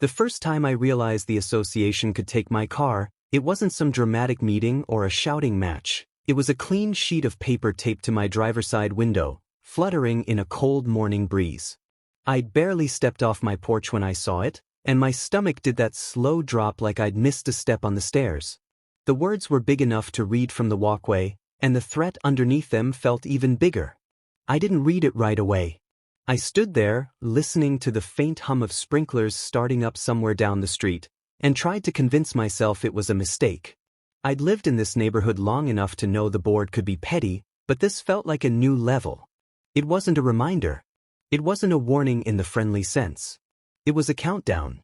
The first time I realized the association could take my car, it wasn't some dramatic meeting or a shouting match. It was a clean sheet of paper taped to my driver's side window, fluttering in a cold morning breeze. I'd barely stepped off my porch when I saw it, and my stomach did that slow drop like I'd missed a step on the stairs. The words were big enough to read from the walkway, and the threat underneath them felt even bigger. I didn't read it right away. I stood there, listening to the faint hum of sprinklers starting up somewhere down the street, and tried to convince myself it was a mistake. I'd lived in this neighborhood long enough to know the board could be petty, but this felt like a new level. It wasn't a reminder. It wasn't a warning in the friendly sense. It was a countdown.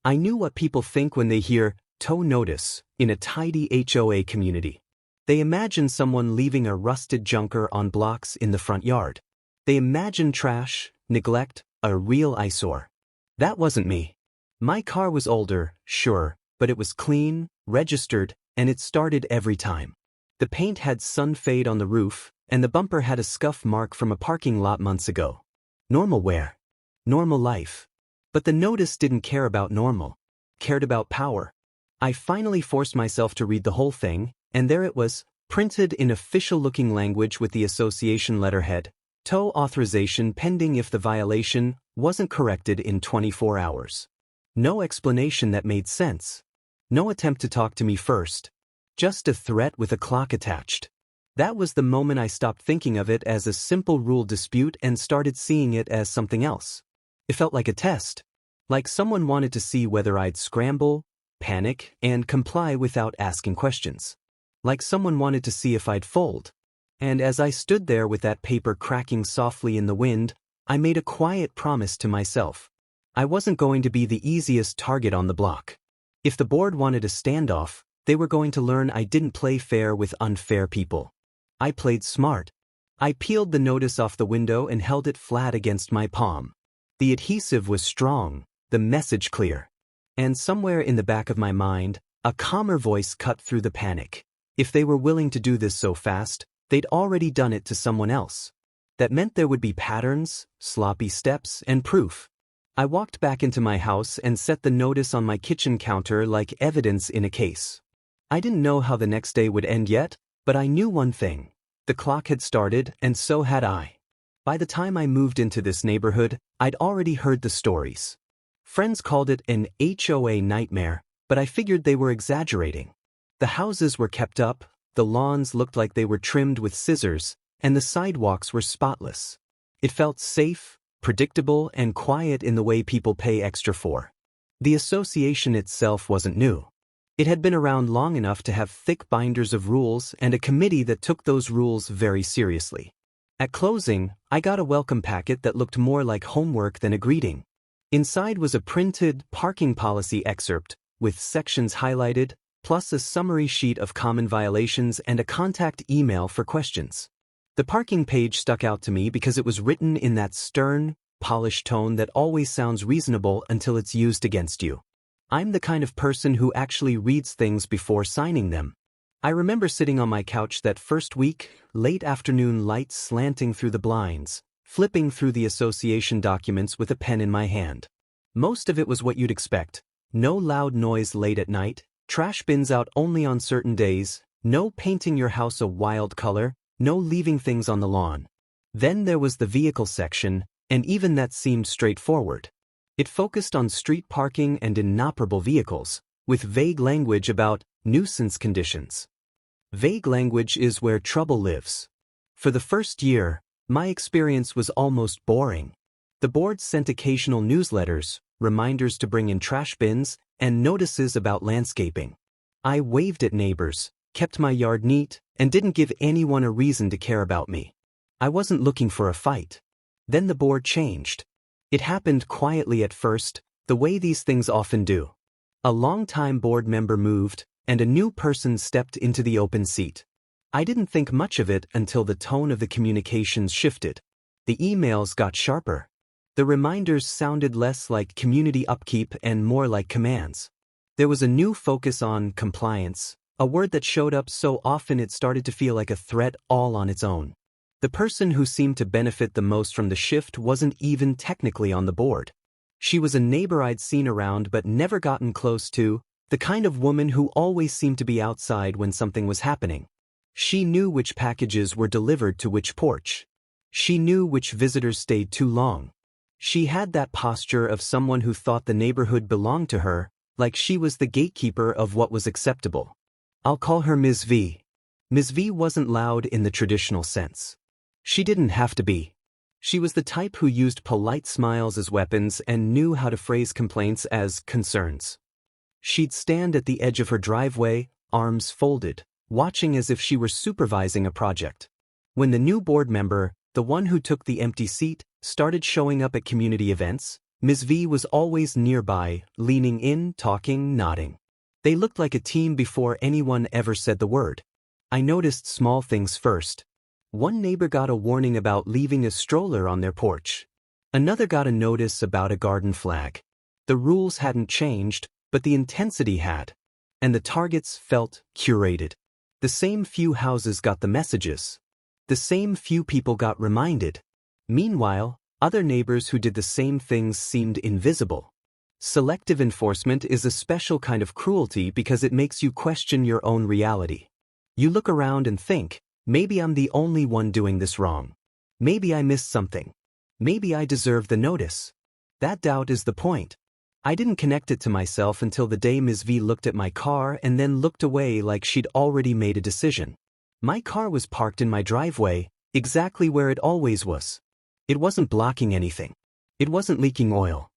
I knew what people think when they hear tow notice in a tidy HOA community. They imagine someone leaving a rusted junker on blocks in the front yard. They imagine trash, neglect, a real eyesore. That wasn't me. My car was older, sure, but it was clean, registered, and it started every time. The paint had sun fade on the roof, and the bumper had a scuff mark from a parking lot months ago. Normal wear. Normal life. But the notice didn't care about normal. Cared about power. I finally forced myself to read the whole thing, and there it was, printed in official-looking language with the association letterhead. Tow authorization pending if the violation wasn't corrected in 24 hours. No explanation that made sense. No attempt to talk to me first. Just a threat with a clock attached. That was the moment I stopped thinking of it as a simple rule dispute and started seeing it as something else. It felt like a test. Like someone wanted to see whether I'd scramble, panic, and comply without asking questions. Like someone wanted to see if I'd fold. And as I stood there with that paper cracking softly in the wind, I made a quiet promise to myself. I wasn't going to be the easiest target on the block. If the board wanted a standoff, they were going to learn I didn't play fair with unfair people. I played smart. I peeled the notice off the window and held it flat against my palm. The adhesive was strong, the message clear. And somewhere in the back of my mind, a calmer voice cut through the panic. If they were willing to do this so fast, they'd already done it to someone else. That meant there would be patterns, sloppy steps, and proof. I walked back into my house and set the notice on my kitchen counter like evidence in a case. I didn't know how the next day would end yet, but I knew one thing. The clock had started, and so had I. By the time I moved into this neighborhood, I'd already heard the stories. Friends called it an HOA nightmare, but I figured they were exaggerating. The houses were kept up, the lawns looked like they were trimmed with scissors, and the sidewalks were spotless. It felt safe, predictable, and quiet in the way people pay extra for. The association itself wasn't new. It had been around long enough to have thick binders of rules and a committee that took those rules very seriously. At closing, I got a welcome packet that looked more like homework than a greeting. Inside was a printed parking policy excerpt, with sections highlighted, plus a summary sheet of common violations and a contact email for questions. The parking page stuck out to me because it was written in that stern, polished tone that always sounds reasonable until it's used against you. I'm the kind of person who actually reads things before signing them. I remember sitting on my couch that first week, late afternoon light slanting through the blinds, flipping through the association documents with a pen in my hand. Most of it was what you'd expect. No loud noise late at night, trash bins out only on certain days, no painting your house a wild color, no leaving things on the lawn. Then there was the vehicle section, and even that seemed straightforward. It focused on street parking and inoperable vehicles, with vague language about nuisance conditions. Vague language is where trouble lives. For the first year, my experience was almost boring. The board sent occasional newsletters, reminders to bring in trash bins, and notices about landscaping. I waved at neighbors, kept my yard neat, and didn't give anyone a reason to care about me. I wasn't looking for a fight. Then the board changed. It happened quietly at first, the way these things often do. A longtime board member moved, and a new person stepped into the open seat. I didn't think much of it until the tone of the communications shifted. The emails got sharper. The reminders sounded less like community upkeep and more like commands. There was a new focus on compliance, a word that showed up so often it started to feel like a threat all on its own. The person who seemed to benefit the most from the shift wasn't even technically on the board. She was a neighbor I'd seen around but never gotten close to, the kind of woman who always seemed to be outside when something was happening. She knew which packages were delivered to which porch. She knew which visitors stayed too long. She had that posture of someone who thought the neighborhood belonged to her, like she was the gatekeeper of what was acceptable. I'll call her Ms. V. Ms. V wasn't loud in the traditional sense. She didn't have to be. She was the type who used polite smiles as weapons and knew how to phrase complaints as concerns. She'd stand at the edge of her driveway, arms folded, watching as if she were supervising a project. When the new board member, the one who took the empty seat, started showing up at community events, Ms. V was always nearby, leaning in, talking, nodding. They looked like a team before anyone ever said the word. I noticed small things first. One neighbor got a warning about leaving a stroller on their porch. Another got a notice about a garden flag. The rules hadn't changed, but the intensity had. And the targets felt curated. The same few houses got the messages. The same few people got reminded. Meanwhile, other neighbors who did the same things seemed invisible. Selective enforcement is a special kind of cruelty because it makes you question your own reality. You look around and think, maybe I'm the only one doing this wrong. Maybe I missed something. Maybe I deserve the notice. That doubt is the point. I didn't connect it to myself until the day Ms. V looked at my car and then looked away like she'd already made a decision. My car was parked in my driveway, exactly where it always was. It wasn't blocking anything. It wasn't leaking oil.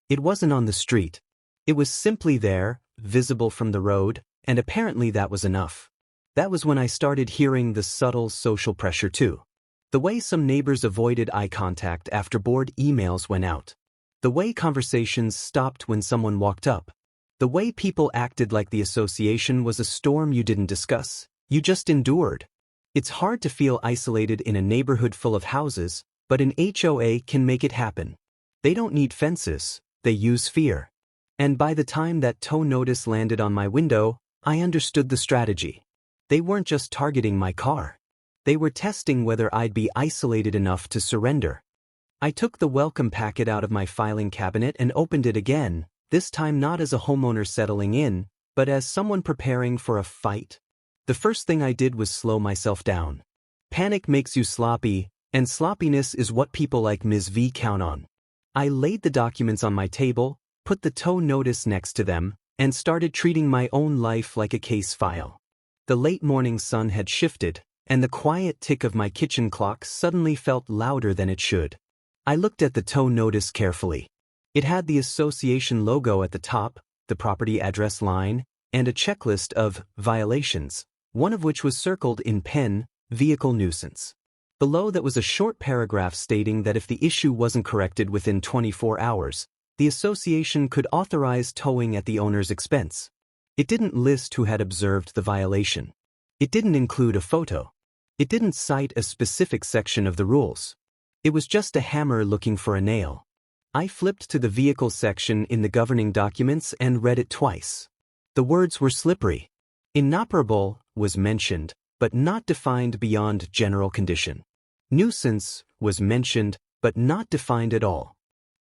It wasn't on the street. It was simply there, visible from the road, and apparently that was enough. That was when I started hearing the subtle social pressure too. The way some neighbors avoided eye contact after board emails went out. The way conversations stopped when someone walked up. The way people acted like the association was a storm you didn't discuss, you just endured. It's hard to feel isolated in a neighborhood full of houses, but an HOA can make it happen. They don't need fences. They use fear. And by the time that tow notice landed on my window, I understood the strategy. They weren't just targeting my car. They were testing whether I'd be isolated enough to surrender. I took the welcome packet out of my filing cabinet and opened it again, this time not as a homeowner settling in, but as someone preparing for a fight. The first thing I did was slow myself down. Panic makes you sloppy, and sloppiness is what people like Ms. V count on. I laid the documents on my table, put the tow notice next to them, and started treating my own life like a case file. The late morning sun had shifted, and the quiet tick of my kitchen clock suddenly felt louder than it should. I looked at the tow notice carefully. It had the association logo at the top, the property address line, and a checklist of violations, one of which was circled in pen, vehicle nuisance. Below that was a short paragraph stating that if the issue wasn't corrected within 24 hours, the association could authorize towing at the owner's expense. It didn't list who had observed the violation. It didn't include a photo. It didn't cite a specific section of the rules. It was just a hammer looking for a nail. I flipped to the vehicle section in the governing documents and read it twice. The words were slippery. Inoperable was mentioned, but not defined beyond general condition. Nuisance was mentioned, but not defined at all.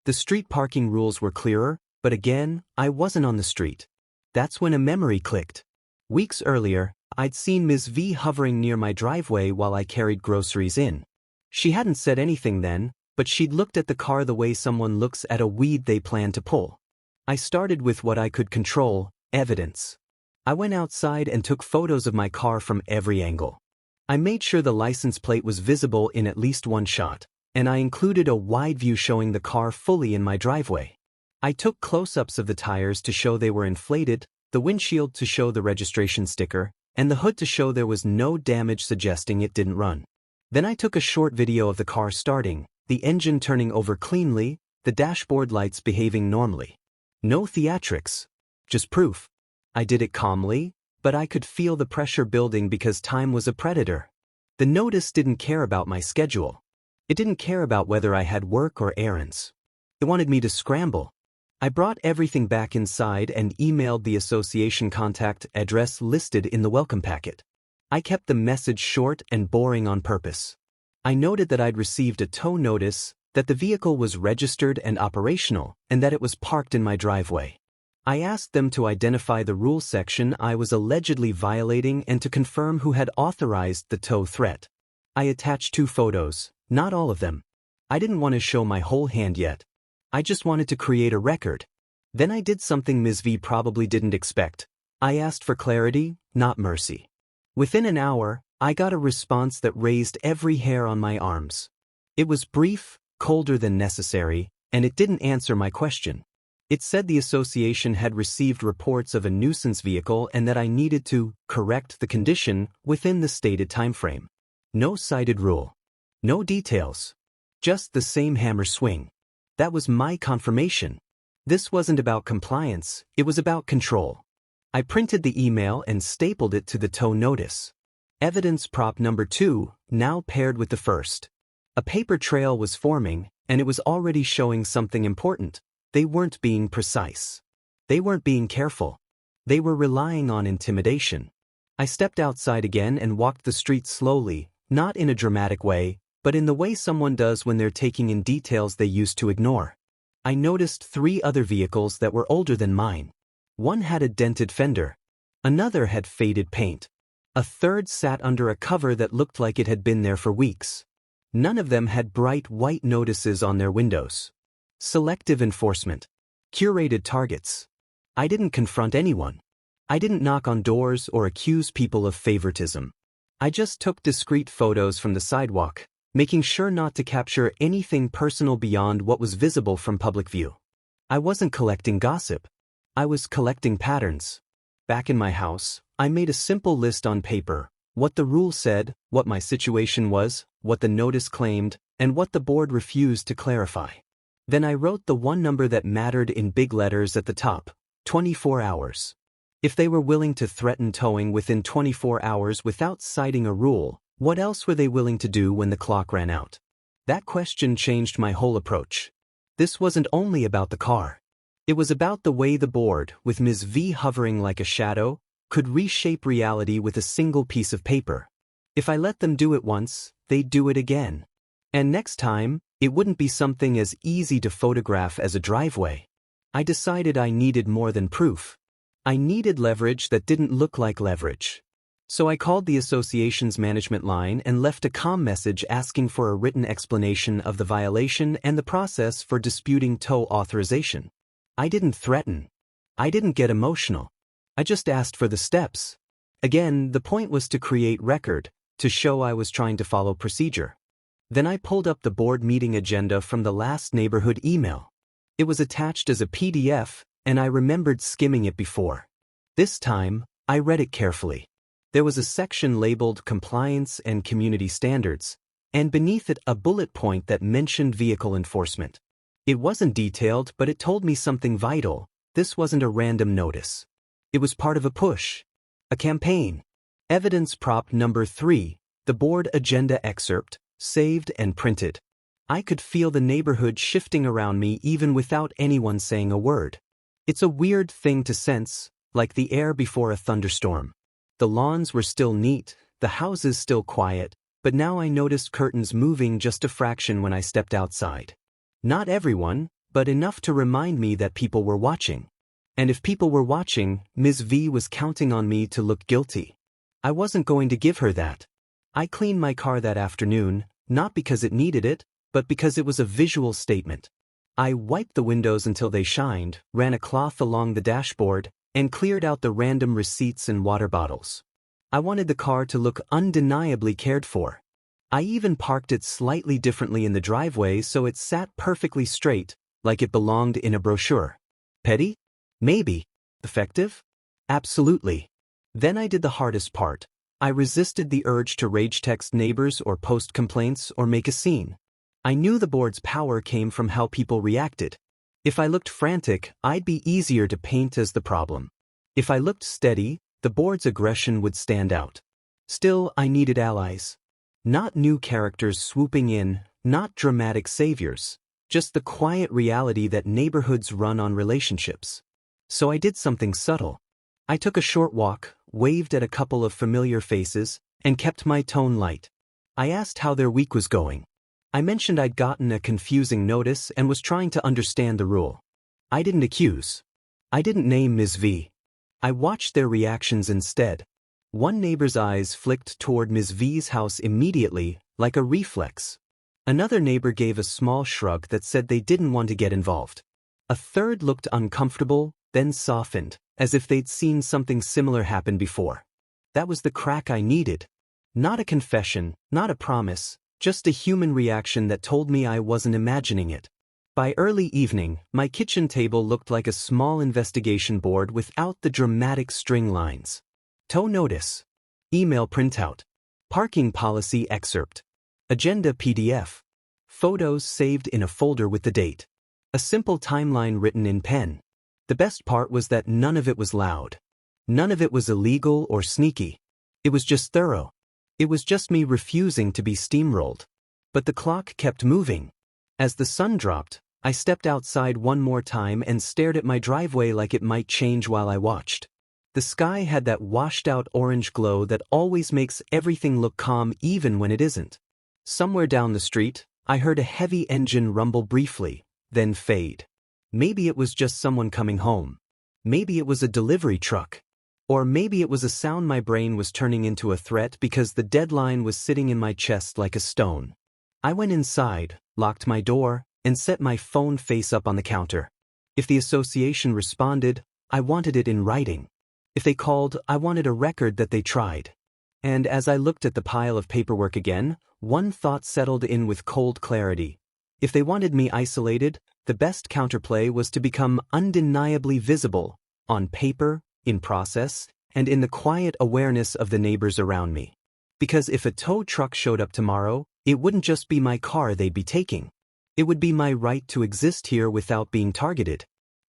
The street parking rules were clearer, but again, I wasn't on the street. That's when a memory clicked. Weeks earlier, I'd seen Ms. V hovering near my driveway while I carried groceries in. She hadn't said anything then, but she'd looked at the car the way someone looks at a weed they plan to pull. I started with what I could control, evidence. I went outside and took photos of my car from every angle. I made sure the license plate was visible in at least one shot, and I included a wide view showing the car fully in my driveway. I took close-ups of the tires to show they were inflated, the windshield to show the registration sticker, and the hood to show there was no damage suggesting it didn't run. Then I took a short video of the car starting, the engine turning over cleanly, the dashboard lights behaving normally. No theatrics, just proof. I did it calmly, but I could feel the pressure building because time was a predator. The notice didn't care about my schedule. It didn't care about whether I had work or errands. It wanted me to scramble. I brought everything back inside and emailed the association contact address listed in the welcome packet. I kept the message short and boring on purpose. I noted that I'd received a tow notice, that the vehicle was registered and operational, and that it was parked in my driveway. I asked them to identify the rule section I was allegedly violating and to confirm who had authorized the tow threat. I attached 2 photos, not all of them. I didn't want to show my whole hand yet. I just wanted to create a record. Then I did something Ms. V probably didn't expect. I asked for clarity, not mercy. Within an hour, I got a response that raised every hair on my arms. It was brief, colder than necessary, and it didn't answer my question. It said the association had received reports of a nuisance vehicle and that I needed to correct the condition within the stated timeframe. No cited rule. No details. Just the same hammer swing. That was my confirmation. This wasn't about compliance, it was about control. I printed the email and stapled it to the tow notice. Evidence prop number 2, now paired with the first. A paper trail was forming, and it was already showing something important. They weren't being precise. They weren't being careful. They were relying on intimidation. I stepped outside again and walked the street slowly, not in a dramatic way, but in the way someone does when they're taking in details they used to ignore. I noticed 3 other vehicles that were older than mine. One had a dented fender. Another had faded paint. A third sat under a cover that looked like it had been there for weeks. None of them had bright white notices on their windows. Selective enforcement. Curated targets. I didn't confront anyone. I didn't knock on doors or accuse people of favoritism. I just took discreet photos from the sidewalk, making sure not to capture anything personal beyond what was visible from public view. I wasn't collecting gossip. I was collecting patterns. Back in my house, I made a simple list on paper: what the rule said, what my situation was, what the notice claimed, and what the board refused to clarify. Then I wrote the one number that mattered in big letters at the top: 24 hours. If they were willing to threaten towing within 24 hours without citing a rule, what else were they willing to do when the clock ran out? That question changed my whole approach. This wasn't only about the car. It was about the way the board, with Ms. V hovering like a shadow, could reshape reality with a single piece of paper. If I let them do it once, they'd do it again. And next time, it wouldn't be something as easy to photograph as a driveway. I decided I needed more than proof. I needed leverage that didn't look like leverage. So I called the association's management line and left a calm message asking for a written explanation of the violation and the process for disputing tow authorization. I didn't threaten. I didn't get emotional. I just asked for the steps. Again, the point was to create record, to show I was trying to follow procedure. Then I pulled up the board meeting agenda from the last neighborhood email. It was attached as a PDF, and I remembered skimming it before. This time, I read it carefully. There was a section labeled Compliance and Community Standards, and beneath it a bullet point that mentioned vehicle enforcement. It wasn't detailed, but it told me something vital. This wasn't a random notice. It was part of a push. A campaign. Evidence prop number 3, the board agenda excerpt, saved and printed. I could feel the neighborhood shifting around me even without anyone saying a word. It's a weird thing to sense, like the air before a thunderstorm. The lawns were still neat, the houses still quiet, but now I noticed curtains moving just a fraction when I stepped outside. Not everyone, but enough to remind me that people were watching. And if people were watching, Ms. V was counting on me to look guilty. I wasn't going to give her that. I cleaned my car that afternoon, not because it needed it, but because it was a visual statement. I wiped the windows until they shined, ran a cloth along the dashboard, and cleared out the random receipts and water bottles. I wanted the car to look undeniably cared for. I even parked it slightly differently in the driveway so it sat perfectly straight, like it belonged in a brochure. Petty? Maybe. Effective? Absolutely. Then I did the hardest part. I resisted the urge to rage text neighbors or post complaints or make a scene. I knew the board's power came from how people reacted. If I looked frantic, I'd be easier to paint as the problem. If I looked steady, the board's aggression would stand out. Still, I needed allies. Not new characters swooping in, not dramatic saviors, just the quiet reality that neighborhoods run on relationships. So I did something subtle. I took a short walk, waved at a couple of familiar faces, and kept my tone light. I asked how their week was going. I mentioned I'd gotten a confusing notice and was trying to understand the rule. I didn't accuse. I didn't name Ms. V. I watched their reactions instead. One neighbor's eyes flicked toward Ms. V's house immediately, like a reflex. Another neighbor gave a small shrug that said they didn't want to get involved. A third looked uncomfortable, then softened, as if they'd seen something similar happen before. That was the crack I needed. Not a confession, not a promise, just a human reaction that told me I wasn't imagining it. By early evening, my kitchen table looked like a small investigation board without the dramatic string lines. Tow notice. Email printout. Parking policy excerpt. Agenda PDF. Photos saved in a folder with the date. A simple timeline written in pen. The best part was that none of it was loud. None of it was illegal or sneaky. It was just thorough. It was just me refusing to be steamrolled. But the clock kept moving. As the sun dropped, I stepped outside one more time and stared at my driveway like it might change while I watched. The sky had that washed-out orange glow that always makes everything look calm even when it isn't. Somewhere down the street, I heard a heavy engine rumble briefly, then fade. Maybe it was just someone coming home. Maybe it was a delivery truck. Or maybe it was a sound my brain was turning into a threat because the deadline was sitting in my chest like a stone. I went inside, locked my door, and set my phone face up on the counter. If the association responded, I wanted it in writing. If they called, I wanted a record that they tried. And as I looked at the pile of paperwork again, one thought settled in with cold clarity. If they wanted me isolated, the best counterplay was to become undeniably visible, on paper, in process, and in the quiet awareness of the neighbors around me. Because if a tow truck showed up tomorrow, it wouldn't just be my car they'd be taking. It would be my right to exist here without being targeted.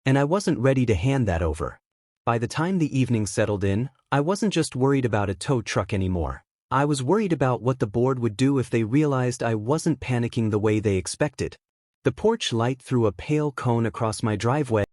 And I wasn't ready to hand that over. By the time the evening settled in, I wasn't just worried about a tow truck anymore. I was worried about what the board would do if they realized I wasn't panicking the way they expected. The porch light threw a pale cone across my driveway.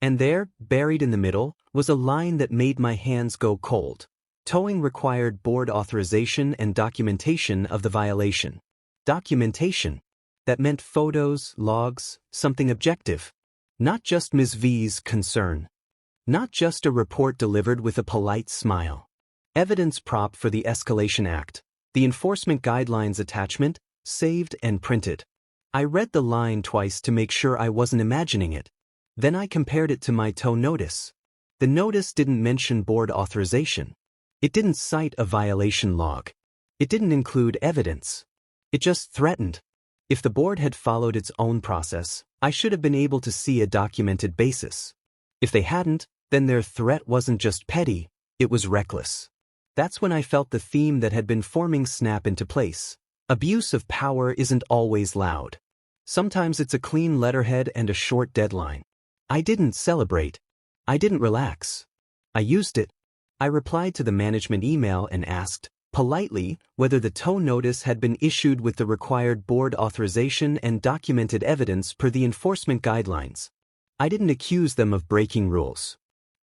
And there, buried in the middle, was a line that made my hands go cold. Towing required board authorization and documentation of the violation. Documentation. That meant photos, logs, something objective. Not just Ms. V's concern. Not just a report delivered with a polite smile. Evidence prop for the Escalation Act. The Enforcement Guidelines attachment, saved and printed. I read the line twice to make sure I wasn't imagining it. Then I compared it to my tow notice. The notice didn't mention board authorization. It didn't cite a violation log. It didn't include evidence. It just threatened. If the board had followed its own process, I should have been able to see a documented basis. If they hadn't, then their threat wasn't just petty, it was reckless. That's when I felt the theme that had been forming snap into place. Abuse of power isn't always loud. Sometimes it's a clean letterhead and a short deadline. I didn't celebrate. I didn't relax. I used it. I replied to the management email and asked, politely, whether the tow notice had been issued with the required board authorization and documented evidence per the enforcement guidelines. I didn't accuse them of breaking rules.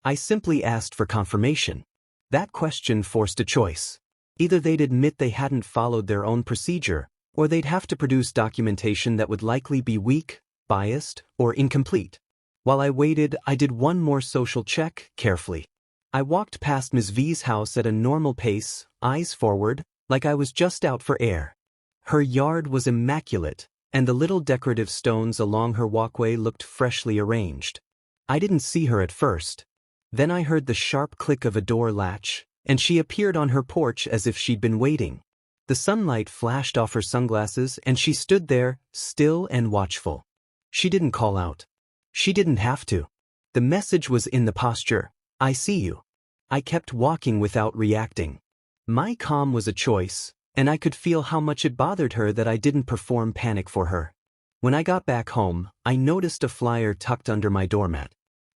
I simply asked for confirmation. That question forced a choice. Either they'd admit they hadn't followed their own procedure, or they'd have to produce documentation that would likely be weak, biased, or incomplete. While I waited, I did one more social check, carefully. I walked past Ms. V's house at a normal pace, eyes forward, like I was just out for air. Her yard was immaculate, and the little decorative stones along her walkway looked freshly arranged. I didn't see her at first. Then I heard the sharp click of a door latch, and she appeared on her porch as if she'd been waiting. The sunlight flashed off her sunglasses and she stood there, still and watchful. She didn't call out. She didn't have to. The message was in the posture. I see you. I kept walking without reacting. My calm was a choice, and I could feel how much it bothered her that I didn't perform panic for her. When I got back home, I noticed a flyer tucked under my doormat.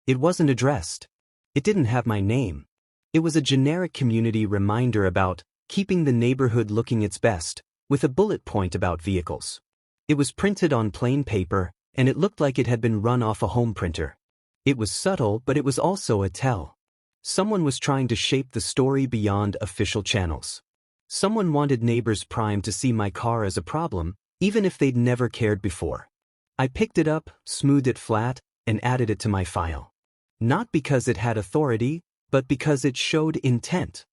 It wasn't addressed. It didn't have my name. It was a generic community reminder about keeping the neighborhood looking its best, with a bullet point about vehicles. It was printed on plain paper, and it looked like it had been run off a home printer. It was subtle, but it was also a tell. Someone was trying to shape the story beyond official channels. Someone wanted neighbors primed to see my car as a problem, even if they'd never cared before. I picked it up, smoothed it flat, and added it to my file. Not because it had authority, but because it showed intent.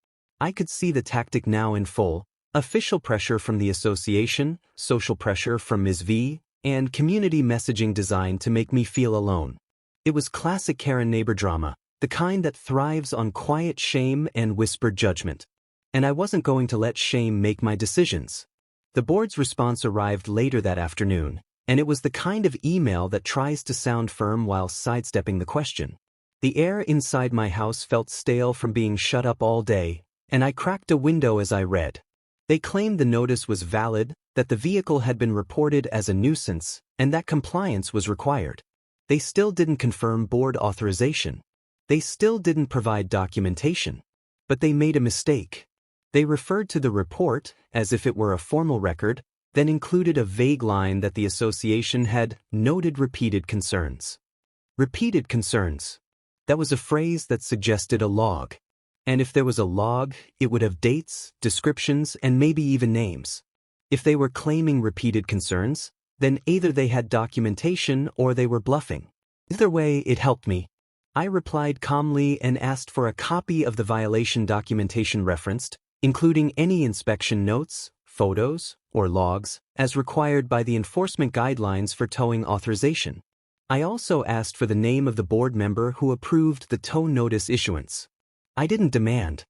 I could see the tactic now in full: official pressure from the association, social pressure from Ms. V, and community messaging designed to make me feel alone. It was classic Karen neighbor drama, the kind that thrives on quiet shame and whispered judgment. And I wasn't going to let shame make my decisions. The board's response arrived later that afternoon, and it was the kind of email that tries to sound firm while sidestepping the question. The air inside my house felt stale from being shut up all day, and I cracked a window as I read. They claimed the notice was valid, that the vehicle had been reported as a nuisance, and that compliance was required. They still didn't confirm board authorization. They still didn't provide documentation. But they made a mistake. They referred to the report as if it were a formal record, then included a vague line that the association had noted repeated concerns. Repeated concerns. That was a phrase that suggested a log. And if there was a log, it would have dates, descriptions, and maybe even names. If they were claiming repeated concerns, then either they had documentation or they were bluffing. Either way, it helped me. I replied calmly and asked for a copy of the violation documentation referenced, including any inspection notes, photos, or logs, as required by the enforcement guidelines for towing authorization. I also asked for the name of the board member who approved the tow notice issuance. I didn't demand.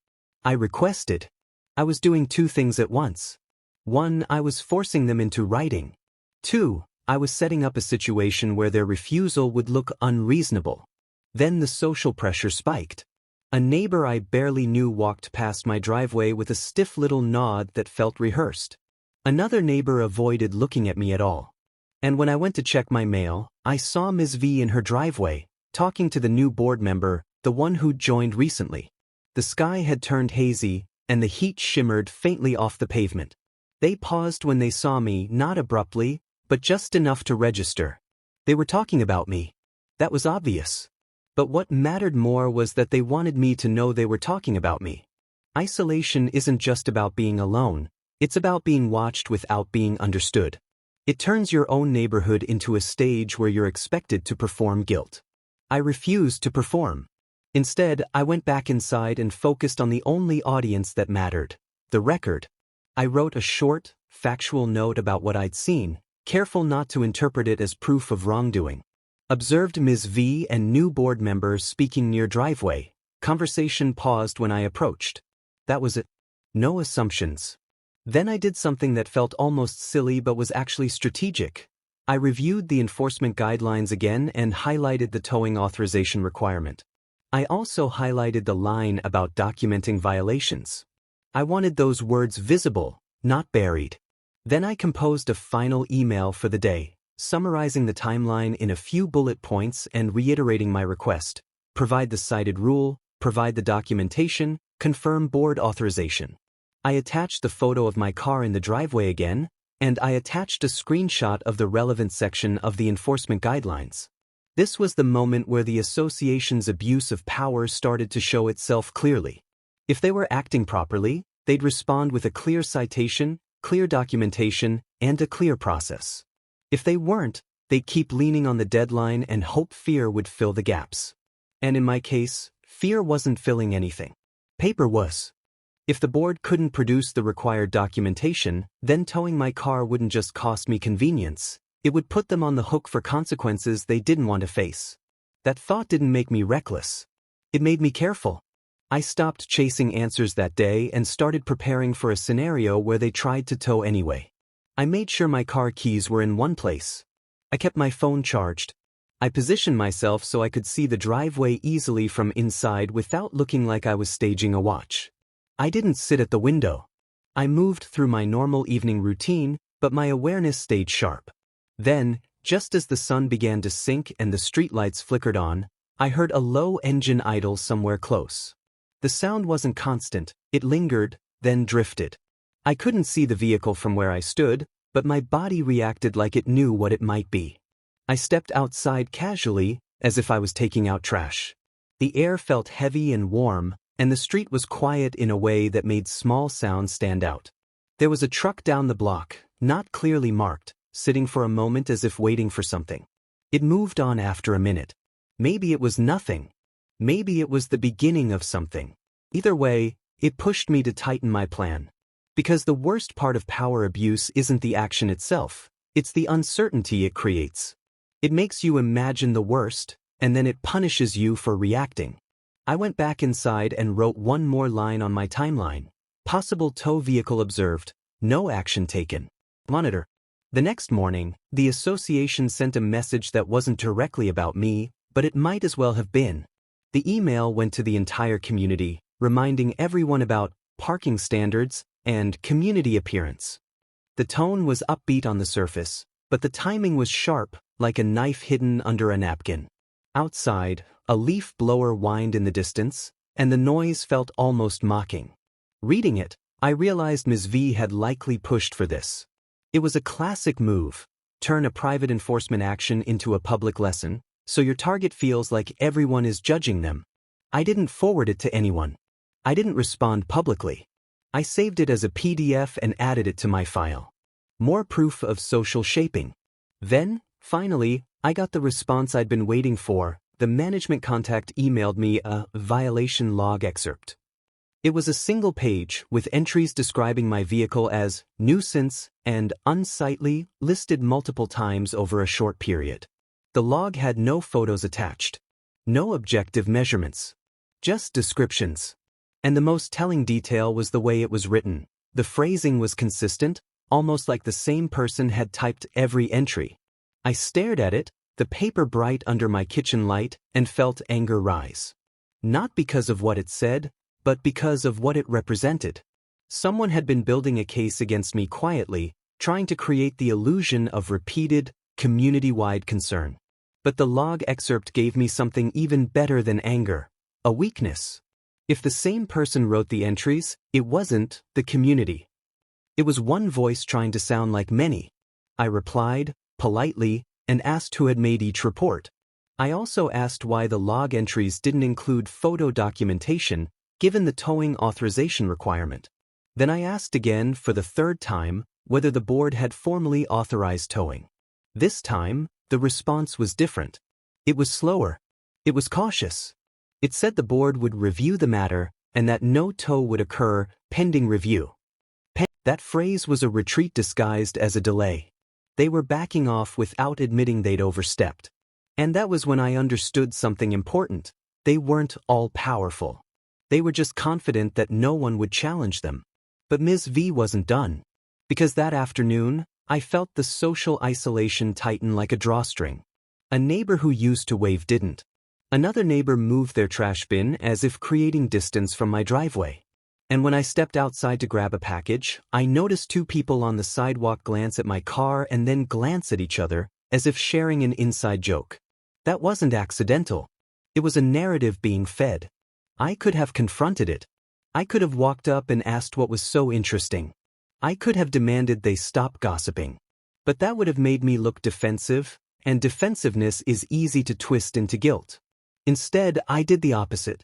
I requested. I was doing two things at once. One, I was forcing them into writing. Two, I was setting up a situation where their refusal would look unreasonable. Then the social pressure spiked. A neighbor I barely knew walked past my driveway with a stiff little nod that felt rehearsed. Another neighbor avoided looking at me at all. And when I went to check my mail, I saw Ms. V in her driveway, talking to the new board member, the one who'd joined recently. The sky had turned hazy, and the heat shimmered faintly off the pavement. They paused when they saw me, not abruptly, but just enough to register. They were talking about me. That was obvious. But what mattered more was that they wanted me to know they were talking about me. Isolation isn't just about being alone, it's about being watched without being understood. It turns your own neighborhood into a stage where you're expected to perform guilt. I refused to perform. Instead, I went back inside and focused on the only audience that mattered, the record. I wrote a short, factual note about what I'd seen, careful not to interpret it as proof of wrongdoing. Observed Ms. V and new board members speaking near driveway. Conversation paused when I approached. That was it. No assumptions. Then I did something that felt almost silly but was actually strategic. I reviewed the enforcement guidelines again and highlighted the towing authorization requirement. I also highlighted the line about documenting violations. I wanted those words visible, not buried. Then I composed a final email for the day, summarizing the timeline in a few bullet points and reiterating my request. Provide the cited rule, provide the documentation, confirm board authorization. I attached the photo of my car in the driveway again, and I attached a screenshot of the relevant section of the enforcement guidelines. This was the moment where the association's abuse of power started to show itself clearly. If they were acting properly, they'd respond with a clear citation, clear documentation, and a clear process. If they weren't, they'd keep leaning on the deadline and hope fear would fill the gaps. And in my case, fear wasn't filling anything. Paper was. If the board couldn't produce the required documentation, then towing my car wouldn't just cost me convenience, it would put them on the hook for consequences they didn't want to face. That thought didn't make me reckless. It made me careful. I stopped chasing answers that day and started preparing for a scenario where they tried to tow anyway. I made sure my car keys were in one place. I kept my phone charged. I positioned myself so I could see the driveway easily from inside without looking like I was staging a watch. I didn't sit at the window. I moved through my normal evening routine, but my awareness stayed sharp. Then, just as the sun began to sink and the streetlights flickered on, I heard a low engine idle somewhere close. The sound wasn't constant, it lingered, then drifted. I couldn't see the vehicle from where I stood, but my body reacted like it knew what it might be. I stepped outside casually, as if I was taking out trash. The air felt heavy and warm, and the street was quiet in a way that made small sounds stand out. There was a truck down the block, not clearly marked, sitting for a moment as if waiting for something. It moved on after a minute. Maybe it was nothing. Maybe it was the beginning of something. Either way, it pushed me to tighten my plan. Because the worst part of power abuse isn't the action itself, it's the uncertainty it creates. It makes you imagine the worst, and then it punishes you for reacting. I went back inside and wrote one more line on my timeline. Possible tow vehicle observed, no action taken. Monitor. The next morning, the association sent a message that wasn't directly about me, but it might as well have been. The email went to the entire community, reminding everyone about parking standards and community appearance. The tone was upbeat on the surface, but the timing was sharp, like a knife hidden under a napkin. Outside, a leaf blower whined in the distance, and the noise felt almost mocking. Reading it, I realized Ms. V had likely pushed for this. It was a classic move. Turn a private enforcement action into a public lesson, so your target feels like everyone is judging them. I didn't forward it to anyone. I didn't respond publicly. I saved it as a PDF and added it to my file. More proof of social shaping. Then, finally, I got the response I'd been waiting for. The management contact emailed me a violation log excerpt. It was a single page with entries describing my vehicle as nuisance and unsightly, listed multiple times over a short period. The log had no photos attached, no objective measurements, just descriptions. And the most telling detail was the way it was written. The phrasing was consistent, almost like the same person had typed every entry. I stared at it, the paper bright under my kitchen light, and felt anger rise. Not because of what it said, but because of what it represented. Someone had been building a case against me quietly, trying to create the illusion of repeated, community-wide concern. But the log excerpt gave me something even better than anger, a weakness. If the same person wrote the entries, it wasn't the community. It was one voice trying to sound like many. I replied, politely, and asked who had made each report. I also asked why the log entries didn't include photo documentation, given the towing authorization requirement. Then I asked again for the third time whether the board had formally authorized towing. This time, the response was different. It was slower. It was cautious. It said the board would review the matter and that no tow would occur pending review. That phrase was a retreat disguised as a delay. They were backing off without admitting they'd overstepped. And that was when I understood something important. They weren't all-powerful. They were just confident that no one would challenge them. But Ms. V wasn't done. Because that afternoon, I felt the social isolation tighten like a drawstring. A neighbor who used to wave didn't. Another neighbor moved their trash bin as if creating distance from my driveway. And when I stepped outside to grab a package, I noticed two people on the sidewalk glance at my car and then glance at each other, as if sharing an inside joke. That wasn't accidental. It was a narrative being fed. I could have confronted it. I could have walked up and asked what was so interesting. I could have demanded they stop gossiping. But that would have made me look defensive, and defensiveness is easy to twist into guilt. Instead, I did the opposite.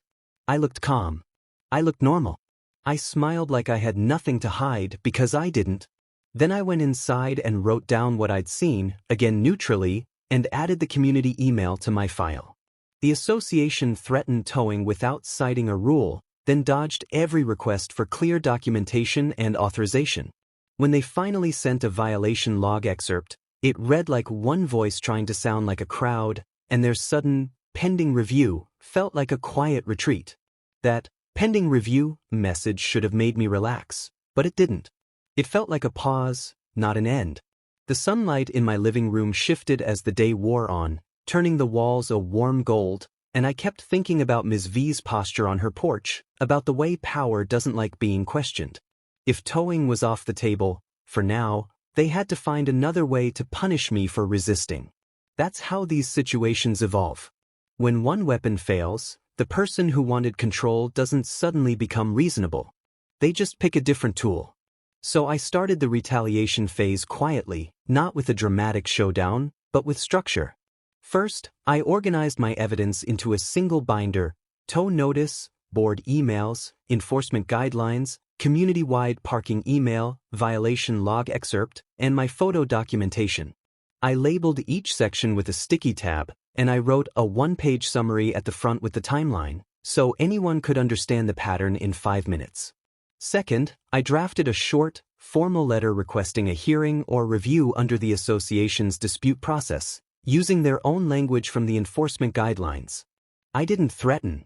I looked calm. I looked normal. I smiled like I had nothing to hide because I didn't. Then I went inside and wrote down what I'd seen, again neutrally, and added the community email to my file. The association threatened towing without citing a rule, then dodged every request for clear documentation and authorization. When they finally sent a violation log excerpt, it read like one voice trying to sound like a crowd, and their sudden, pending review, felt like a quiet retreat. That pending review message should have made me relax, but it didn't. It felt like a pause, not an end. The sunlight in my living room shifted as the day wore on, turning the walls a warm gold, and I kept thinking about Ms. V's posture on her porch, about the way power doesn't like being questioned. If towing was off the table, for now, they had to find another way to punish me for resisting. That's how these situations evolve. When one weapon fails, the person who wanted control doesn't suddenly become reasonable. They just pick a different tool. So I started the retaliation phase quietly, not with a dramatic showdown, but with structure. First, I organized my evidence into a single binder: tow notice, board emails, enforcement guidelines, community-wide parking email, violation log excerpt, and my photo documentation. I labeled each section with a sticky tab, and I wrote a one-page summary at the front with the timeline, so anyone could understand the pattern in 5 minutes. Second, I drafted a short, formal letter requesting a hearing or review under the association's dispute process, using their own language from the enforcement guidelines. I didn't threaten.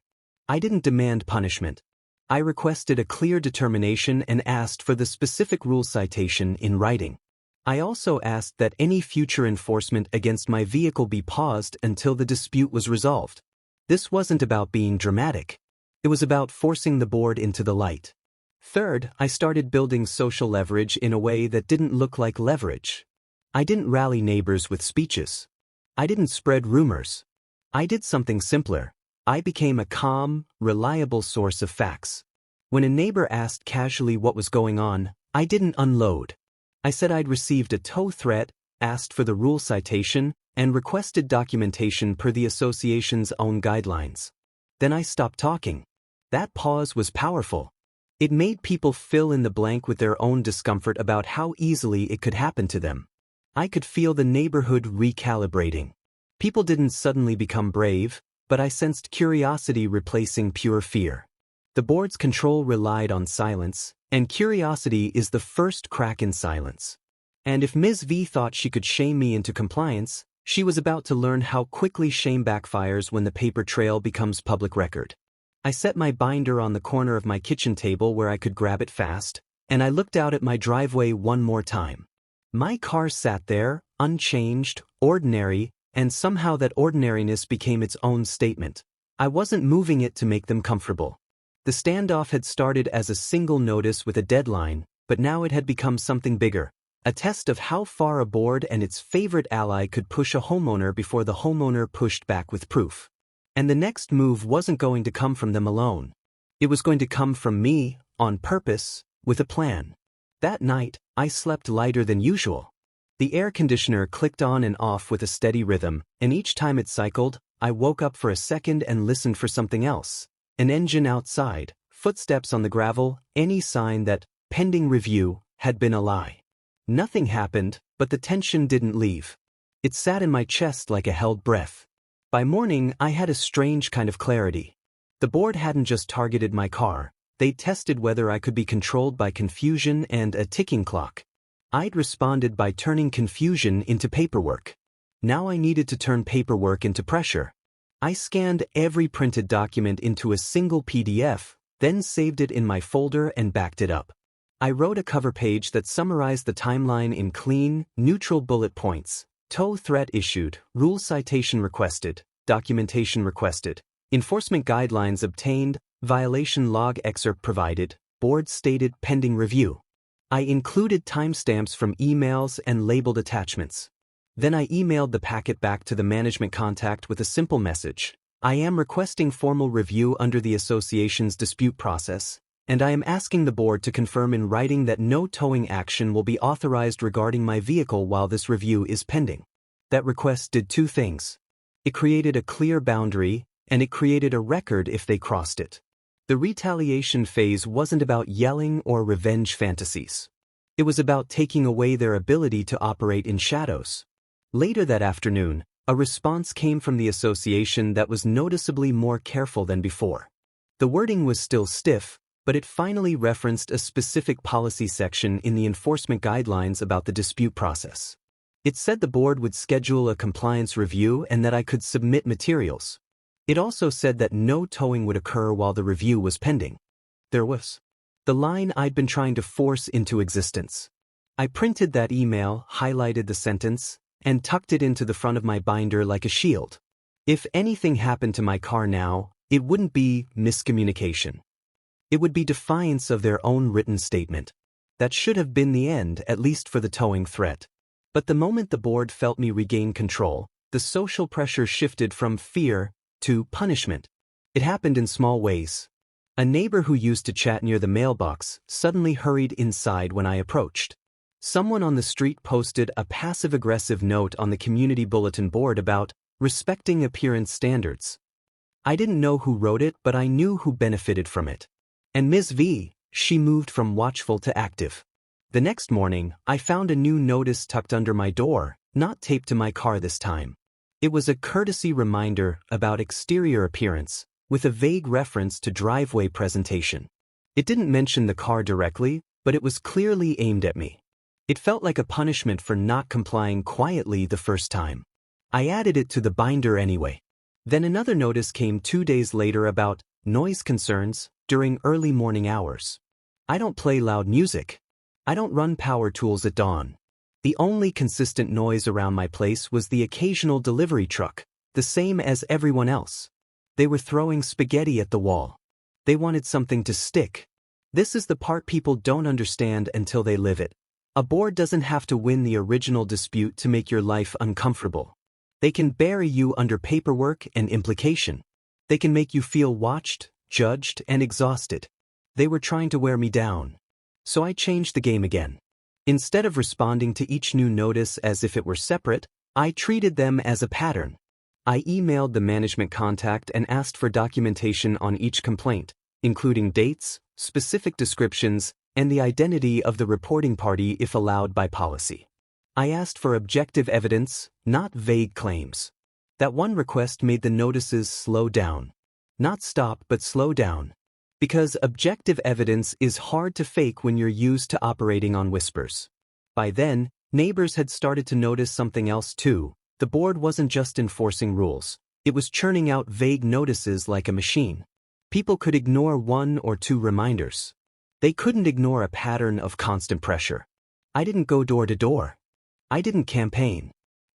I didn't demand punishment. I requested a clear determination and asked for the specific rule citation in writing. I also asked that any future enforcement against my vehicle be paused until the dispute was resolved. This wasn't about being dramatic. It was about forcing the board into the light. Third, I started building social leverage in a way that didn't look like leverage. I didn't rally neighbors with speeches. I didn't spread rumors. I did something simpler. I became a calm, reliable source of facts. When a neighbor asked casually what was going on, I didn't unload. I said I'd received a tow threat, asked for the rule citation, and requested documentation per the association's own guidelines. Then I stopped talking. That pause was powerful. It made people fill in the blank with their own discomfort about how easily it could happen to them. I could feel the neighborhood recalibrating. People didn't suddenly become brave, but I sensed curiosity replacing pure fear. The board's control relied on silence, and curiosity is the first crack in silence. And if Ms. V thought she could shame me into compliance, she was about to learn how quickly shame backfires when the paper trail becomes public record. I set my binder on the corner of my kitchen table where I could grab it fast, and I looked out at my driveway one more time. My car sat there, unchanged, ordinary, and somehow that ordinariness became its own statement. I wasn't moving it to make them comfortable. The standoff had started as a single notice with a deadline, but now it had become something bigger, a test of how far a board and its favorite ally could push a homeowner before the homeowner pushed back with proof. And the next move wasn't going to come from them alone. It was going to come from me, on purpose, with a plan. That night, I slept lighter than usual. The air conditioner clicked on and off with a steady rhythm, and each time it cycled, I woke up for a second and listened for something else. An engine outside, footsteps on the gravel, any sign that pending review had been a lie. Nothing happened, but the tension didn't leave. It sat in my chest like a held breath. By morning, I had a strange kind of clarity. The board hadn't just targeted my car, they tested whether I could be controlled by confusion and a ticking clock. I'd responded by turning confusion into paperwork. Now I needed to turn paperwork into pressure. I scanned every printed document into a single PDF, then saved it in my folder and backed it up. I wrote a cover page that summarized the timeline in clean, neutral bullet points. Tow threat issued, rule citation requested, documentation requested, enforcement guidelines obtained, violation log excerpt provided, board stated pending review. I included timestamps from emails and labeled attachments. Then I emailed the packet back to the management contact with a simple message. I am requesting formal review under the association's dispute process, and I am asking the board to confirm in writing that no towing action will be authorized regarding my vehicle while this review is pending. That request did two things. It created a clear boundary, and it created a record if they crossed it. The retaliation phase wasn't about yelling or revenge fantasies. It was about taking away their ability to operate in shadows. Later that afternoon, a response came from the association that was noticeably more careful than before. The wording was still stiff, but it finally referenced a specific policy section in the enforcement guidelines about the dispute process. It said the board would schedule a compliance review and that I could submit materials. It also said that no towing would occur while the review was pending. There was the line I'd been trying to force into existence. I printed that email, highlighted the sentence, and tucked it into the front of my binder like a shield. If anything happened to my car now, it wouldn't be miscommunication. It would be defiance of their own written statement. That should have been the end, at least for the towing threat. But the moment the board felt me regain control, the social pressure shifted from fear to punishment. It happened in small ways. A neighbor who used to chat near the mailbox suddenly hurried inside when I approached. Someone on the street posted a passive-aggressive note on the community bulletin board about respecting appearance standards. I didn't know who wrote it, but I knew who benefited from it. And Ms. V, she moved from watchful to active. The next morning, I found a new notice tucked under my door, not taped to my car this time. It was a courtesy reminder about exterior appearance, with a vague reference to driveway presentation. It didn't mention the car directly, but it was clearly aimed at me. It felt like a punishment for not complying quietly the first time. I added it to the binder anyway. Then another notice came 2 days later about noise concerns during early morning hours. I don't play loud music. I don't run power tools at dawn. The only consistent noise around my place was the occasional delivery truck, the same as everyone else. They were throwing spaghetti at the wall. They wanted something to stick. This is the part people don't understand until they live it. A board doesn't have to win the original dispute to make your life uncomfortable. They can bury you under paperwork and implication. They can make you feel watched, judged, and exhausted. They were trying to wear me down. So I changed the game again. Instead of responding to each new notice as if it were separate, I treated them as a pattern. I emailed the management contact and asked for documentation on each complaint, including dates, specific descriptions, and the identity of the reporting party if allowed by policy. I asked for objective evidence, not vague claims. That one request made the notices slow down. Not stop, but slow down. Because objective evidence is hard to fake when you're used to operating on whispers. By then, neighbors had started to notice something else too. The board wasn't just enforcing rules. It was churning out vague notices like a machine. People could ignore 1 or 2 reminders. They couldn't ignore a pattern of constant pressure. I didn't go door to door. I didn't campaign.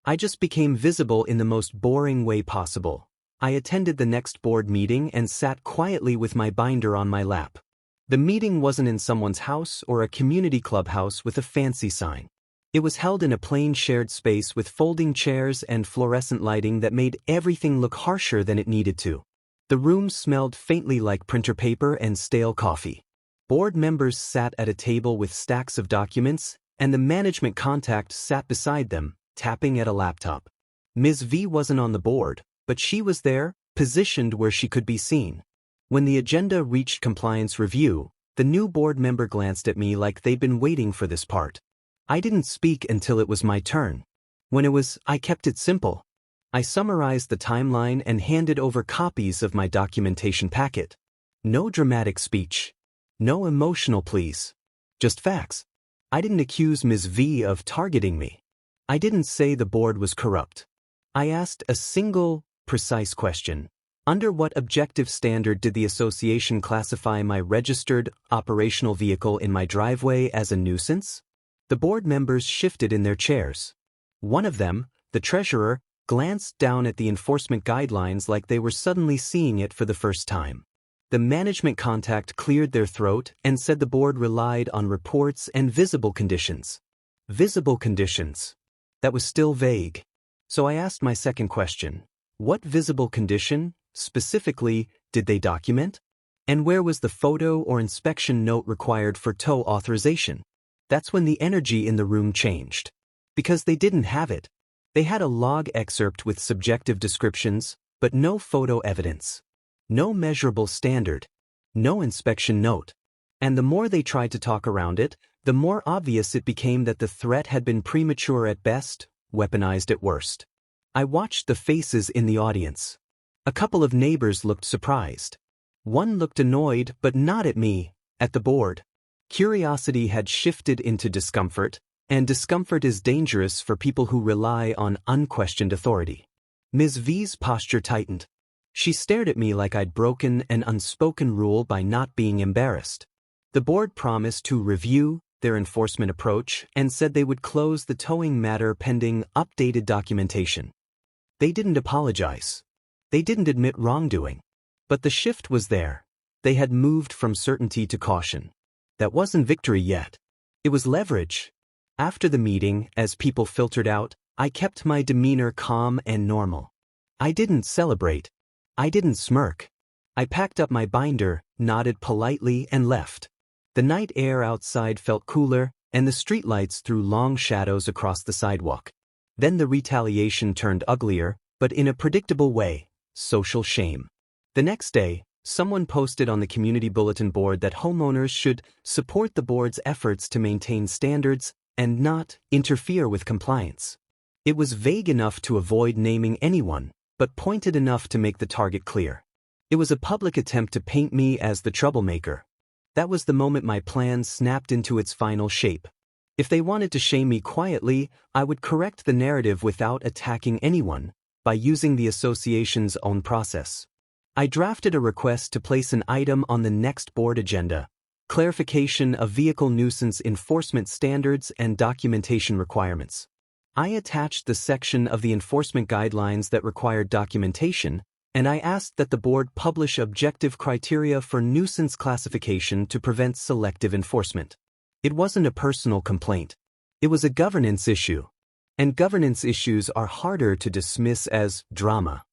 I just became visible in the most boring way possible. I attended the next board meeting and sat quietly with my binder on my lap. The meeting wasn't in someone's house or a community clubhouse with a fancy sign. It was held in a plain shared space with folding chairs and fluorescent lighting that made everything look harsher than it needed to. The room smelled faintly like printer paper and stale coffee. Board members sat at a table with stacks of documents, and the management contact sat beside them, tapping at a laptop. Ms. V wasn't on the board, but she was there, positioned where she could be seen. When the agenda reached compliance review, the new board member glanced at me like they'd been waiting for this part. I didn't speak until it was my turn. When it was, I kept it simple. I summarized the timeline and handed over copies of my documentation packet. No dramatic speech. No emotional pleas. Just facts. I didn't accuse Ms. V of targeting me. I didn't say the board was corrupt. I asked a single, precise question. Under what objective standard did the association classify my registered, operational vehicle in my driveway as a nuisance? The board members shifted in their chairs. One of them, the treasurer, glanced down at the enforcement guidelines like they were suddenly seeing it for the first time. The management contact cleared their throat and said the board relied on reports and visible conditions. Visible conditions. That was still vague. So I asked my second question. What visible condition, specifically, did they document? And where was the photo or inspection note required for tow authorization? That's when the energy in the room changed. Because they didn't have it. They had a log excerpt with subjective descriptions, but no photo evidence. No measurable standard. No inspection note. And the more they tried to talk around it, the more obvious it became that the threat had been premature at best, weaponized at worst. I watched the faces in the audience. A couple of neighbors looked surprised. One looked annoyed, but not at me, at the board. Curiosity had shifted into discomfort, and discomfort is dangerous for people who rely on unquestioned authority. Ms. V's posture tightened. She stared at me like I'd broken an unspoken rule by not being embarrassed. The board promised to review their enforcement approach and said they would close the towing matter pending updated documentation. They didn't apologize. They didn't admit wrongdoing. But the shift was there. They had moved from certainty to caution. That wasn't victory yet. It was leverage. After the meeting, as people filtered out, I kept my demeanor calm and normal. I didn't celebrate. I didn't smirk. I packed up my binder, nodded politely, and left. The night air outside felt cooler, and the streetlights threw long shadows across the sidewalk. Then the retaliation turned uglier, but in a predictable way, social shame. The next day, someone posted on the community bulletin board that homeowners should support the board's efforts to maintain standards and not interfere with compliance. It was vague enough to avoid naming anyone, but pointed enough to make the target clear. It was a public attempt to paint me as the troublemaker. That was the moment my plan snapped into its final shape. If they wanted to shame me quietly, I would correct the narrative without attacking anyone, by using the association's own process. I drafted a request to place an item on the next board agenda: clarification of vehicle nuisance enforcement standards and documentation requirements. I attached the section of the enforcement guidelines that required documentation, and I asked that the board publish objective criteria for nuisance classification to prevent selective enforcement. It wasn't a personal complaint. It was a governance issue. And governance issues are harder to dismiss as drama.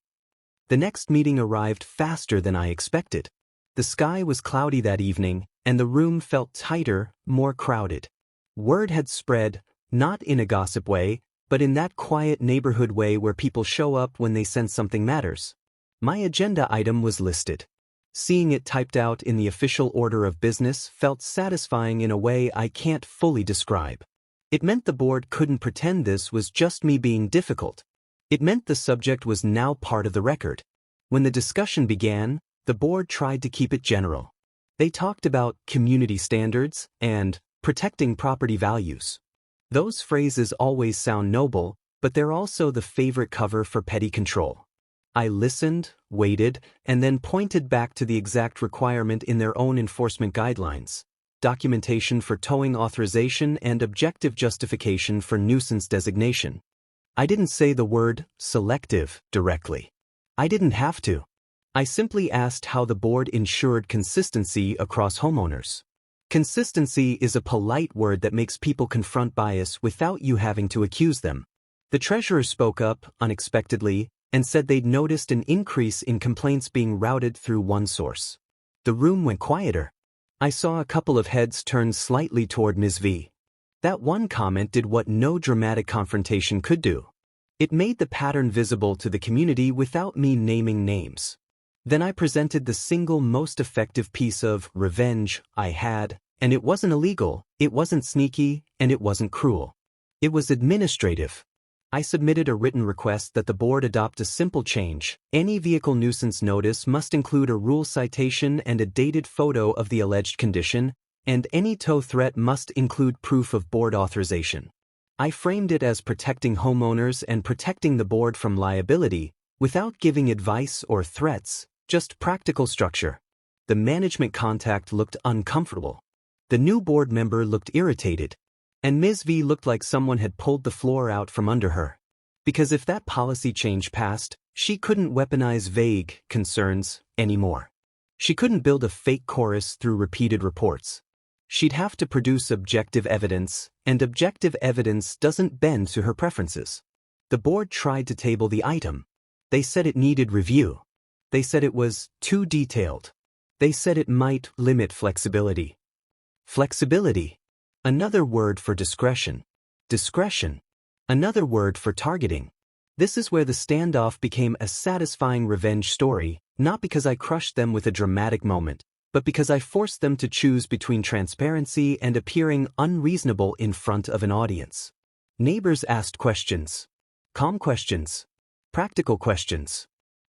The next meeting arrived faster than I expected. The sky was cloudy that evening, and the room felt tighter, more crowded. Word had spread, not in a gossip way, but in that quiet neighborhood way where people show up when they sense something matters. My agenda item was listed. Seeing it typed out in the official order of business felt satisfying in a way I can't fully describe. It meant the board couldn't pretend this was just me being difficult. It meant the subject was now part of the record. When the discussion began, the board tried to keep it general. They talked about community standards and protecting property values. Those phrases always sound noble, but they're also the favorite cover for petty control. I listened, waited, and then pointed back to the exact requirement in their own enforcement guidelines: documentation for towing authorization and objective justification for nuisance designation. I didn't say the word selective directly. I didn't have to. I simply asked how the board ensured consistency across homeowners. Consistency is a polite word that makes people confront bias without you having to accuse them. The treasurer spoke up, unexpectedly, and said they'd noticed an increase in complaints being routed through one source. The room went quieter. I saw a couple of heads turn slightly toward Ms. V. That one comment did what no dramatic confrontation could do. It made the pattern visible to the community without me naming names. Then I presented the single most effective piece of revenge I had, and it wasn't illegal, it wasn't sneaky, and it wasn't cruel. It was administrative. I submitted a written request that the board adopt a simple change. Any vehicle nuisance notice must include a rule citation and a dated photo of the alleged condition, and any tow threat must include proof of board authorization. I framed it as protecting homeowners and protecting the board from liability, without giving advice or threats, just practical structure. The management contact looked uncomfortable. The new board member looked irritated. And Ms. V looked like someone had pulled the floor out from under her. Because if that policy change passed, she couldn't weaponize vague concerns anymore. She couldn't build a fake chorus through repeated reports. She'd have to produce objective evidence, and objective evidence doesn't bend to her preferences. The board tried to table the item. They said it needed review. They said it was too detailed. They said it might limit flexibility. Flexibility. Another word for discretion. Discretion. Another word for targeting. This is where the standoff became a satisfying revenge story, not because I crushed them with a dramatic moment, but because I forced them to choose between transparency and appearing unreasonable in front of an audience. Neighbors asked questions. Calm questions. Practical questions.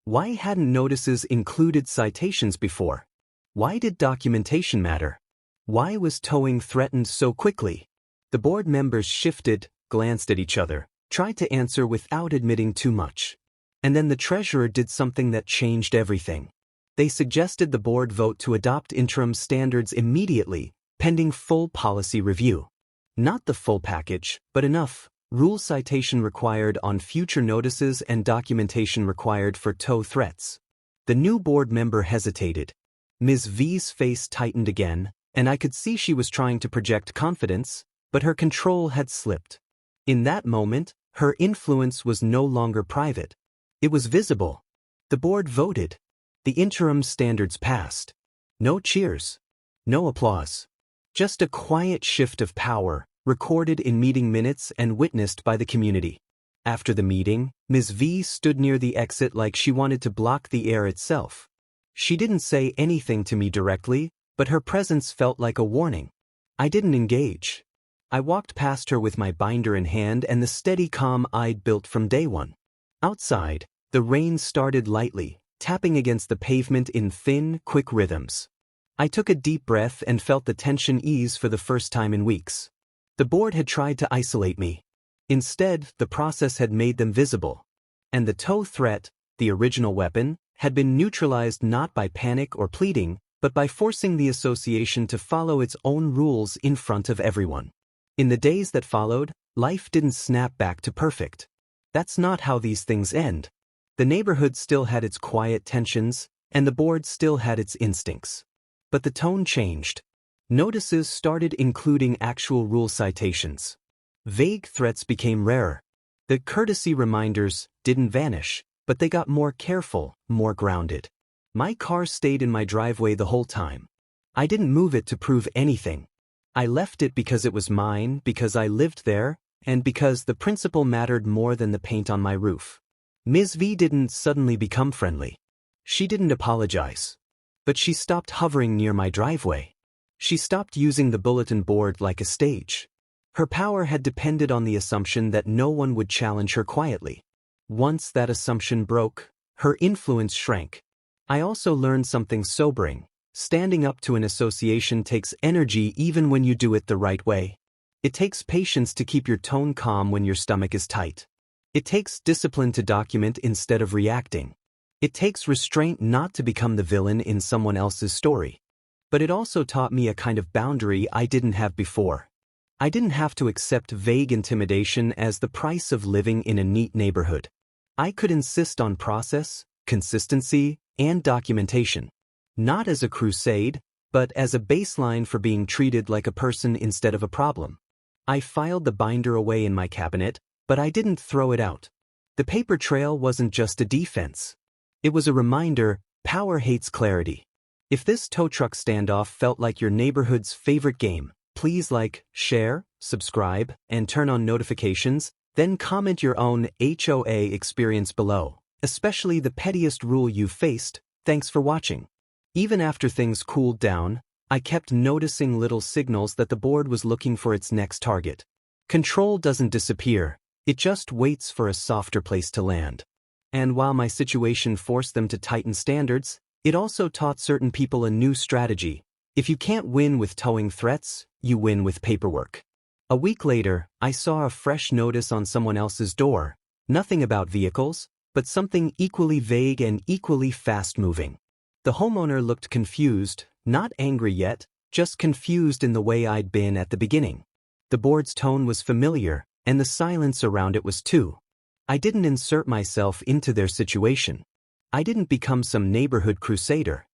Why hadn't notices included citations before? Why did documentation matter? Why was towing threatened so quickly? The board members shifted, glanced at each other, tried to answer without admitting too much. And then the treasurer did something that changed everything. They suggested the board vote to adopt interim standards immediately, pending full policy review. Not the full package, but enough. Rule citation required on future notices and documentation required for tow threats. The new board member hesitated. Ms. V's face tightened again, and I could see she was trying to project confidence, but her control had slipped. In that moment, her influence was no longer private. It was visible. The board voted. The interim standards passed. No cheers. No applause. Just a quiet shift of power, recorded in meeting minutes and witnessed by the community. After the meeting, Ms. V stood near the exit like she wanted to block the air itself. She didn't say anything to me directly, but her presence felt like a warning. I didn't engage. I walked past her with my binder in hand and the steady calm I'd built from day one. Outside, the rain started lightly, tapping against the pavement in thin, quick rhythms. I took a deep breath and felt the tension ease for the first time in weeks. The board had tried to isolate me. Instead, the process had made them visible. And the tow threat, the original weapon, had been neutralized not by panic or pleading, but by forcing the association to follow its own rules in front of everyone. In the days that followed, life didn't snap back to perfect. That's not how these things end. The neighborhood still had its quiet tensions, and the board still had its instincts. But the tone changed. Notices started including actual rule citations. Vague threats became rarer. The courtesy reminders didn't vanish, but they got more careful, more grounded. My car stayed in my driveway the whole time. I didn't move it to prove anything. I left it because it was mine, because I lived there, and because the principle mattered more than the paint on my roof. Ms. V didn't suddenly become friendly. She didn't apologize. But she stopped hovering near my driveway. She stopped using the bulletin board like a stage. Her power had depended on the assumption that no one would challenge her quietly. Once that assumption broke, her influence shrank. I also learned something sobering. Standing up to an association takes energy even when you do it the right way. It takes patience to keep your tone calm when your stomach is tight. It takes discipline to document instead of reacting. It takes restraint not to become the villain in someone else's story. But it also taught me a kind of boundary I didn't have before. I didn't have to accept vague intimidation as the price of living in a neat neighborhood. I could insist on process, consistency, and documentation. Not as a crusade, but as a baseline for being treated like a person instead of a problem. I filed the binder away in my cabinet, but I didn't throw it out. The paper trail wasn't just a defense. It was a reminder: power hates clarity. If this tow truck standoff felt like your neighborhood's favorite game, please like, share, subscribe, and turn on notifications. Then comment your own HOA experience below, especially the pettiest rule you've faced. Thanks for watching. Even after things cooled down, I kept noticing little signals that the board was looking for its next target. Control doesn't disappear, it just waits for a softer place to land. And while my situation forced them to tighten standards, it also taught certain people a new strategy. If you can't win with towing threats, you win with paperwork. A week later, I saw a fresh notice on someone else's door. Nothing about vehicles, but something equally vague and equally fast-moving. The homeowner looked confused, not angry yet, just confused in the way I'd been at the beginning. The board's tone was familiar, and the silence around it was too. I didn't insert myself into their situation. I didn't become some neighborhood crusader.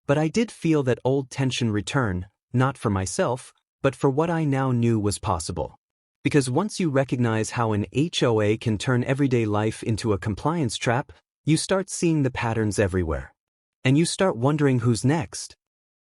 But I did feel that old tension return, not for myself, but for what I now knew was possible. Because once you recognize how an HOA can turn everyday life into a compliance trap, you start seeing the patterns everywhere. And you start wondering who's next.